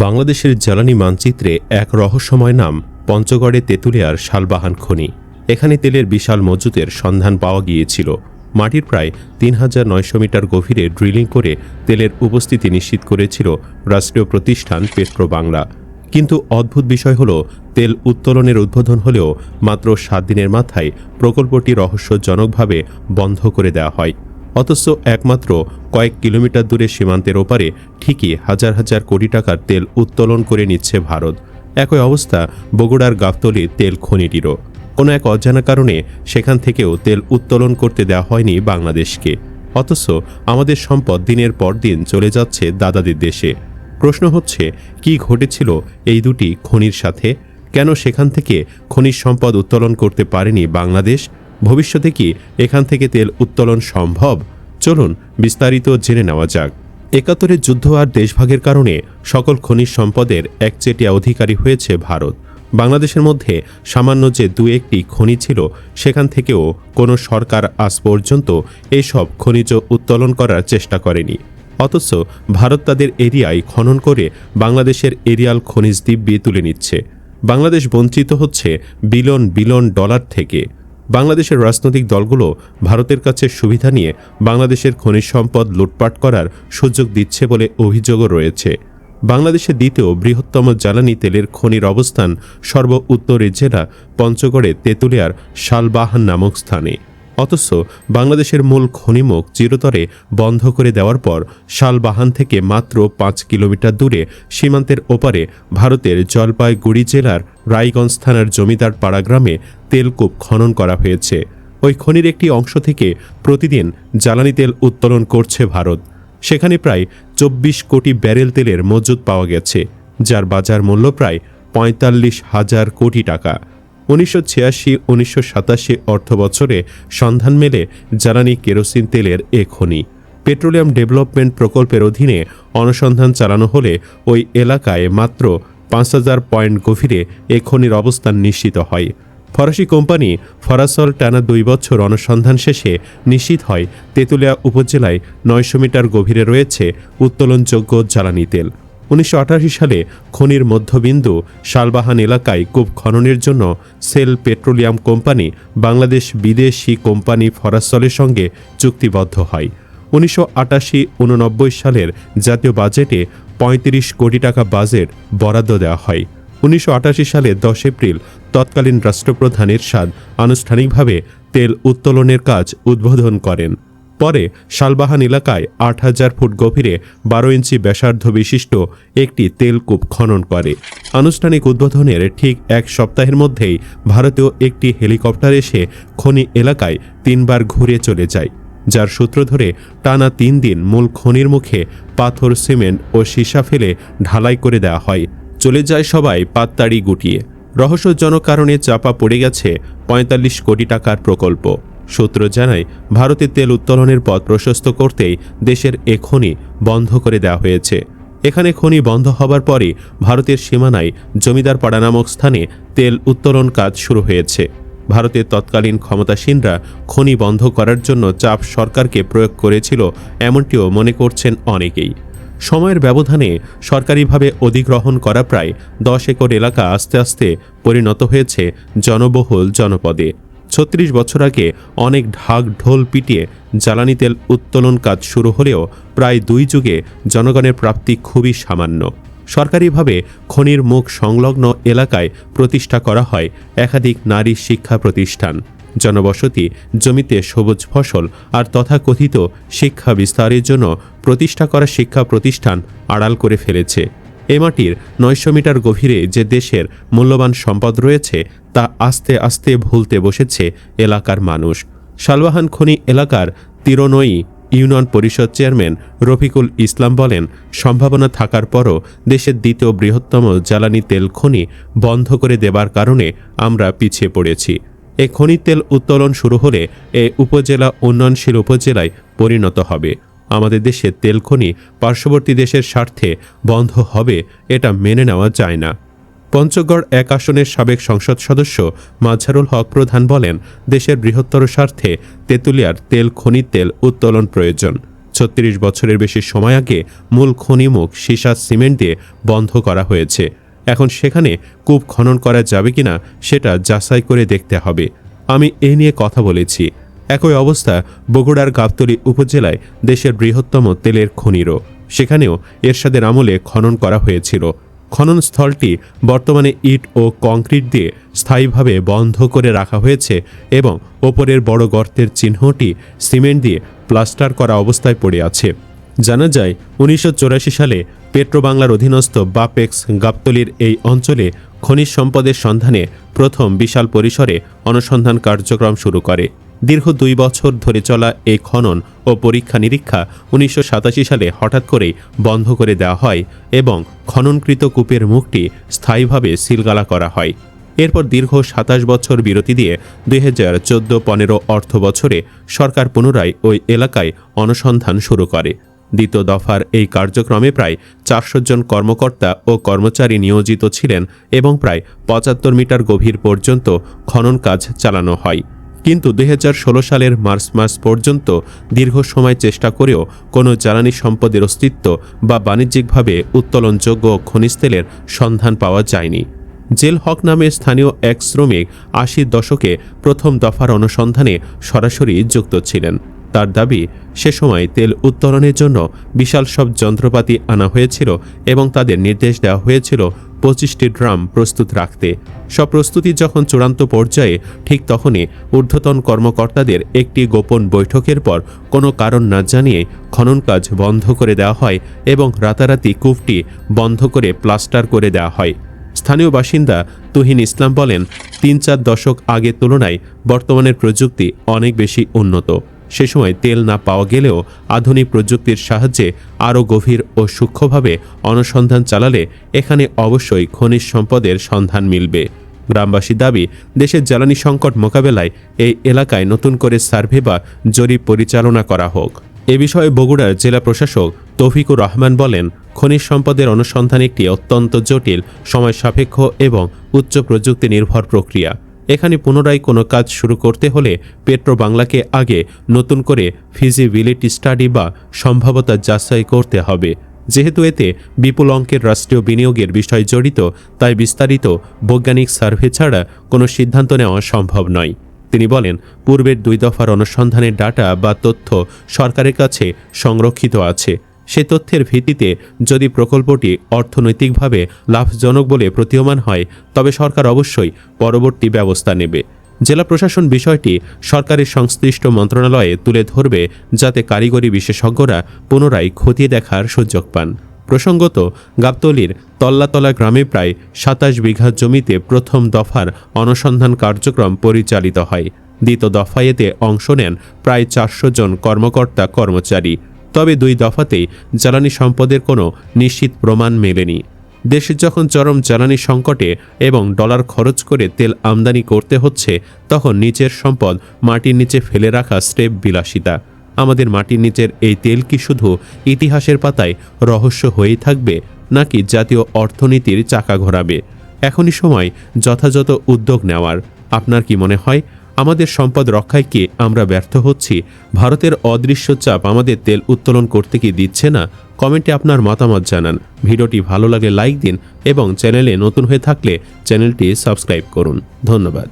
বাংলাদেশের জ্বালানি মানচিত্রে এক রহস্যময় নাম পঞ্চগড়ে তেঁতুলিয়ার শালবাহান খনি। এখানে তেলের বিশাল মজুতের সন্ধান পাওয়া গিয়েছিল। মাটির প্রায় ৩৯০০ মিটার গভীরে ড্রিলিং করে তেলের উপস্থিতি নিশ্চিত করেছিল রাষ্ট্রীয় প্রতিষ্ঠান পেট্রো বাংলা। কিন্তু অদ্ভুত বিষয় হল, তেল উত্তোলনের উদ্বোধন হলেও মাত্র ৭ দিনের মাথায় প্রকল্পটি রহস্যজনকভাবে বন্ধ করে দেওয়া হয়। অথচ একমাত্র কয়েক কিলোমিটার দূরে সীমান্তের ওপারে ঠিকই হাজার হাজার কোটি টাকার তেল উত্তোলন করে নিচ্ছে ভারত। একই অবস্থা বগুড়ার গাবতলী তেল খনিটিরও। কোনো এক অজানা কারণে সেখান থেকেও তেল উত্তোলন করতে দেওয়া হয়নি বাংলাদেশকে। অথচ আমাদের সম্পদ দিনের পর দিন চলে যাচ্ছে দাদাদের দেশে। প্রশ্ন হচ্ছে, কি ঘটেছিল এই দুটি খনির সাথে? কেন সেখান থেকে খনিজ সম্পদ উত্তোলন করতে পারেনি বাংলাদেশ? ভবিষ্যতে কি এখান থেকে তেল উত্তোলন সম্ভব? চলুন বিস্তারিত জেনে নেওয়া যাক। ৭১-এর যুদ্ধ আর দেশভাগের কারণে সকল খনিজ সম্পদের একচেটিয়া অধিকারী হয়েছে ভারত। বাংলাদেশের মধ্যে সামান্য যে দু একটি খনি ছিল, সেখান থেকেও কোনো সরকার আজ পর্যন্ত এইসব খনিজ উত্তোলন করার চেষ্টা করেনি। অথচ ভারত তাদের এরিয়ায় খনন করে বাংলাদেশের এরিয়াল খনিজ দিব্যি তুলে নিচ্ছে। বাংলাদেশ বঞ্চিত হচ্ছে বিলিয়ন বিলিয়ন ডলার থেকে। বাংলাদেশের রাজনৈতিক দলগুলো ভারতের কাছে সুবিধা নিয়ে বাংলাদেশের খনিজ সম্পদ লুটপাট করার সুযোগ দিচ্ছে বলে অভিযোগও রয়েছে। বাংলাদেশের দ্বিতীয় বৃহত্তম জ্বালানি তেলের খনির অবস্থান সর্ব উত্তরের জেলা পঞ্চগড়ে তেঁতুলিয়ার শালবাহান নামক স্থানে। অথচ বাংলাদেশের মূল খনিমুখ চিরতরে বন্ধ করে দেওয়ার পর শালবাহান থেকে মাত্র ৫ কিলোমিটার দূরে সীমান্তের ওপারে ভারতের জলপাইগুড়ি জেলার রায়গঞ্জ থানার জমিদার পাড়া গ্রামে তেলকূপ খনন করা হয়েছে। ওই খনির একটি অংশ থেকে প্রতিদিন জ্বালানি তেল উত্তোলন করছে ভারত। সেখানে প্রায় ২৪ কোটি ব্যারেল তেলের মজুত পাওয়া গেছে, যার বাজার মূল্য প্রায় ৪৫,০০০ কোটি টাকা। ১৯৮৬-১৯৮৭ অর্থবছরে সন্ধান মেলে জ্বালানি কেরোসিন তেলের এ খনি। পেট্রোলিয়াম ডেভেলপমেন্ট প্রকল্পের অধীনে অনুসন্ধান চালানো হলে ওই এলাকায় মাত্র ৫,০০০ পয়েন্ট গভীরে এ খনির অবস্থান নিশ্চিত হয়। ফরাসি কোম্পানি ফরাসল টানা ২ বছর অনুসন্ধান শেষে নিশ্চিত হয় তেঁতুলিয়া উপজেলায় ৯০০ মিটার গভীরে রয়েছে উত্তোলনযোগ্য জ্বালানি তেল। ১৯৮৮ সালে খনির মধ্যবিন্দু শালবাহান এলাকায় কূপ খননের জন্য সেল পেট্রোলিয়াম কোম্পানি বাংলাদেশ বিদেশি কোম্পানি ফরাসলের সঙ্গে চুক্তিবদ্ধ হয়। ১৯৮৮-৮৯ সালের জাতীয় বাজেটে ৩৫ কোটি টাকা বাজেট বরাদ্দ দেওয়া হয়। ১৯৮৮ সালের ১০ এপ্রিল তৎকালীন রাষ্ট্রপ্রধান এরশাদ আনুষ্ঠানিকভাবে তেল উত্তোলনের কাজ উদ্বোধন করেন। পরে শালবাহান এলাকায় ৮,০০০ ফুট গভীরে ১২ ইঞ্চি ব্যাসার্ধ বিশিষ্ট একটি তেলকূপ খনন করে। আনুষ্ঠানিক উদ্বোধনের ঠিক এক সপ্তাহের মধ্যেই ভারতীয় একটি হেলিকপ্টার এসে খনি এলাকায় ৩ বার ঘুরে চলে যায়, যার সূত্র ধরে টানা ৩ দিন মূল খনির মুখে পাথর, সিমেন্ট ও সীসা ফেলে ঢালাই করে দেওয়া হয়। চলে যায় সবাই পাততাড়ি গুটিয়ে। রহস্যজনক কারণে চাপা পড়ে গেছে ৪৫ কোটি টাকার প্রকল্প। সূত্র জানায়, ভারতের তেল উত্তোলনের পথ প্রশস্ত করতেই দেশের এ খনি বন্ধ করে দেওয়া হয়েছে। এখানে খনি বন্ধ হবার পরই ভারতের সীমানায় জমিদার পাড়া নামক স্থানে তেল উত্তোলন কাজ শুরু হয়েছে। ভারতের তৎকালীন ক্ষমতাসীনরা খনি বন্ধ করার জন্য চাপ সরকারকে প্রয়োগ করেছিল, এমনটিও মনে করছেন অনেকেই। সময়ের ব্যবধানে সরকারিভাবে অধিগ্রহণ করা প্রায় ১০ একর এলাকা আস্তে আস্তে পরিণত হয়েছে জনবহুল জনপদে। ৩৬ বছর আগে অনেক ঢাক ঢোল পিটিয়ে জ্বালানি তেল উত্তোলন কাজ শুরু হলেও প্রায় ২ যুগে জনগণের প্রাপ্তি খুবই সামান্য। সরকারিভাবে খনির মুখ সংলগ্ন এলাকায় প্রতিষ্ঠা করা হয় একাধিক নারী শিক্ষা প্রতিষ্ঠান। জনবসতি, জমিতে সবুজ ফসল আর তথাকথিত শিক্ষা বিস্তারের জন্য প্রতিষ্ঠা করা শিক্ষা প্রতিষ্ঠান আড়াল করে ফেলেছে। এ মাটির ৯০০ মিটার গভীরে যে দেশের মূল্যবান সম্পদ রয়েছে, তা আস্তে আস্তে ভুলতে বসেছে এলাকার মানুষ। শালবাহান খনি এলাকার তিরোনই ইউনিয়ন পরিষদ চেয়ারম্যান রফিকুল ইসলাম বলেন, সম্ভাবনা থাকার পরও দেশের দ্বিতীয় বৃহত্তম জ্বালানি তেল খনি বন্ধ করে দেবার কারণে আমরা পিছিয়ে পড়েছি। এ খনি তেল উত্তোলন শুরু হলে এ উপজেলা উন্নয়নশীল উপজেলায় পরিণত হবে। আমাদের দেশের তেল খনি পার্শ্ববর্তী দেশের স্বার্থে বন্ধ হবে, এটা মেনে নেওয়া যায় না। পঞ্চগড় ১ আসনের সাবেক সংসদ সদস্য মাজহারুল হক প্রধান বলেন, দেশের বৃহত্তর স্বার্থে তেঁতুলিয়ার তেল খনির তেল উত্তোলন প্রয়োজন। 36 বছরের বেশি সময় আগে মূল খনিমুখ সীসা সিমেন্ট দিয়ে বন্ধ করা হয়েছে। এখন সেখানে কূপ খনন করা যাবে কিনা সেটা যাচাই করে দেখতে হবে। আমি এ নিয়ে কথা বলেছি। একই অবস্থা বগুড়ার গাবতলী উপজেলায় দেশের বৃহত্তম তেলের খনিরও। সেখানেও এরশাদের আমলে খনন করা হয়েছিল। খননস্থলটি বর্তমানে ইট ও কংক্রিট দিয়ে স্থায়ীভাবে বন্ধ করে রাখা হয়েছে এবং ওপরের বড় গর্তের চিহ্নটি সিমেন্ট দিয়ে প্লাস্টার করা অবস্থায় পড়ে আছে। জানা যায় 1984 সালে পেট্রোবাংলার অধীনস্থ বাপেক্স গাবতলীর এই অঞ্চলে খনিজ সম্পদের সন্ধানে প্রথম বিশাল পরিসরে অনুসন্ধান কার্যক্রম শুরু করে। দীর্ঘ 2 বছর ধরে চলা এই খনন ও পরীক্ষা নিরীক্ষা 1987 সালে হঠাৎ করেই বন্ধ করে দেওয়া হয় এবং খননকৃত কূপের মুখটি স্থায়ীভাবে সিলগালা করা হয়। এরপর দীর্ঘ 27 বছর বিরতি দিয়ে 2014-15 অর্থ বছরে সরকার পুনরায় ওই এলাকায় অনুসন্ধান শুরু করে। দ্বিতীয় দফার এই কার্যক্রমে প্রায় 400 জন কর্মকর্তা ও কর্মচারী নিয়োজিত ছিলেন এবং প্রায় 75 মিটার গভীর পর্যন্ত খনন কাজ চালানো হয়। কিন্তু 2016 সালের মার্চ মাস পর্যন্ত দীর্ঘ সময় চেষ্টা করেও কোনো জ্বালানি সম্পদের অস্তিত্ব বা বাণিজ্যিকভাবে উত্তোলনযোগ্য খনিজ তেলের সন্ধান পাওয়া যায়নি। জেল হক নামে স্থানীয় এক শ্রমিক 80 দশকে প্রথম দফার অনুসন্ধানে সরাসরি যুক্ত ছিলেন। তার দাবি, সে সময় তেল উত্তোলনের জন্য বিশাল সব যন্ত্রপাতি আনা হয়েছিল এবং তাদের নির্দেশ দেওয়া হয়েছিল 25টি ড্রাম প্রস্তুত রাখতে। সব প্রস্তুতি যখন চূড়ান্ত পর্যায়ে, ঠিক তখনই ঊর্ধ্বতন কর্মকর্তাদের একটি গোপন বৈঠকের পর কোনো কারণ না জানিয়ে খনন কাজ বন্ধ করে দেওয়া হয় এবং রাতারাতি কূপটি বন্ধ করে প্লাস্টার করে দেওয়া হয়। স্থানীয় বাসিন্দা তুহিন ইসলাম বলেন, 3-4 দশক আগের তুলনায় বর্তমানের প্রযুক্তি অনেক বেশি উন্নত। সে সময় তেল না পাওয়া গেলেও আধুনিক প্রযুক্তির সাহায্যে আরও গভীর ও সূক্ষ্মভাবে অনুসন্ধান চালালে এখানে অবশ্যই খনিজ সম্পদের সন্ধান মিলবে। গ্রামবাসীর দাবি, দেশের জ্বালানি সংকট মোকাবেলায় এই এলাকায় নতুন করে সার্ভে বা জরিপ পরিচালনা করা হোক। এ বিষয়ে বগুড়ার জেলা প্রশাসক তৌফিকুর রহমান বলেন, খনিজ সম্পদের অনুসন্ধান একটি অত্যন্ত জটিল, সময় সাপেক্ষ এবং উচ্চ প্রযুক্তি নির্ভর প্রক্রিয়া। এখানে পুনরায় কোনো কাজ শুরু করতে হলে পেট্রোবাংলাকে আগে নতুন করে ফিজিবিলিটি স্টাডি বা সম্ভাব্যতা যাচাই করতে হবে। যেহেতু এতে বিপুল অঙ্কের রাষ্ট্রীয় বিনিয়োগের বিষয় জড়িত, তাই বিস্তারিত বৈজ্ঞানিক সার্ভে ছাড়া কোনো সিদ্ধান্ত নেওয়া সম্ভব নয়। তিনি বলেন, পূর্বের 2 দফার অনুসন্ধানের ডাটা বা তথ্য সরকারের কাছে সংরক্ষিত আছে। সে তথ্যের ভিত্তিতে যদি প্রকল্পটি অর্থনৈতিকভাবে লাভজনক বলে প্রতীয়মান হয়, তবে সরকার অবশ্যই পরবর্তী ব্যবস্থা নেবে। জেলা প্রশাসন বিষয়টি সরকারের সংশ্লিষ্ট মন্ত্রণালয়ে তুলে ধরবে, যাতে কারিগরি বিশেষজ্ঞরা পুনরায় খতিয়ে দেখার সুযোগ পান। প্রসঙ্গত, গাবতলীর তল্লাতলা গ্রামে প্রায় 27 বিঘা জমিতে প্রথম দফার অনুসন্ধান কার্যক্রম পরিচালিত হয়। দ্বিতীয় দফায় এতে অংশ নেন প্রায় 400 জন কর্মকর্তা কর্মচারী। তবে 2 দফাতেই জ্বালানি সম্পদের কোনো নিশ্চিত প্রমাণ মেলেনি। দেশে যখন চরম জ্বালানি সংকটে এবং ডলার খরচ করে তেল আমদানি করতে হচ্ছে, তখন নিচের সম্পদ মাটির নিচে ফেলে রাখা স্রেফ বিলাসিতা। আমাদের মাটির নিচের এই তেল কি শুধু ইতিহাসের পাতায় রহস্য হয়েই থাকবে, নাকি জাতীয় অর্থনীতির চাকা ঘোরাবে? এখনই সময় যথাযথ উদ্যোগ নেওয়ার। আপনার কি মনে হয়, আমাদের সম্পদ রক্ষায় কি আমরা ব্যর্থ হচ্ছি? ভারতের অদৃশ্য চাপ আমাদের তেল উত্তোলন করতে কি দিচ্ছে না? কমেন্টে আপনার মতামত জানান। ভিডিওটি ভালো লাগলে লাইক দিন এবং চ্যানেলে নতুন হয়ে থাকলে চ্যানেলটি সাবস্ক্রাইব করুন। ধন্যবাদ।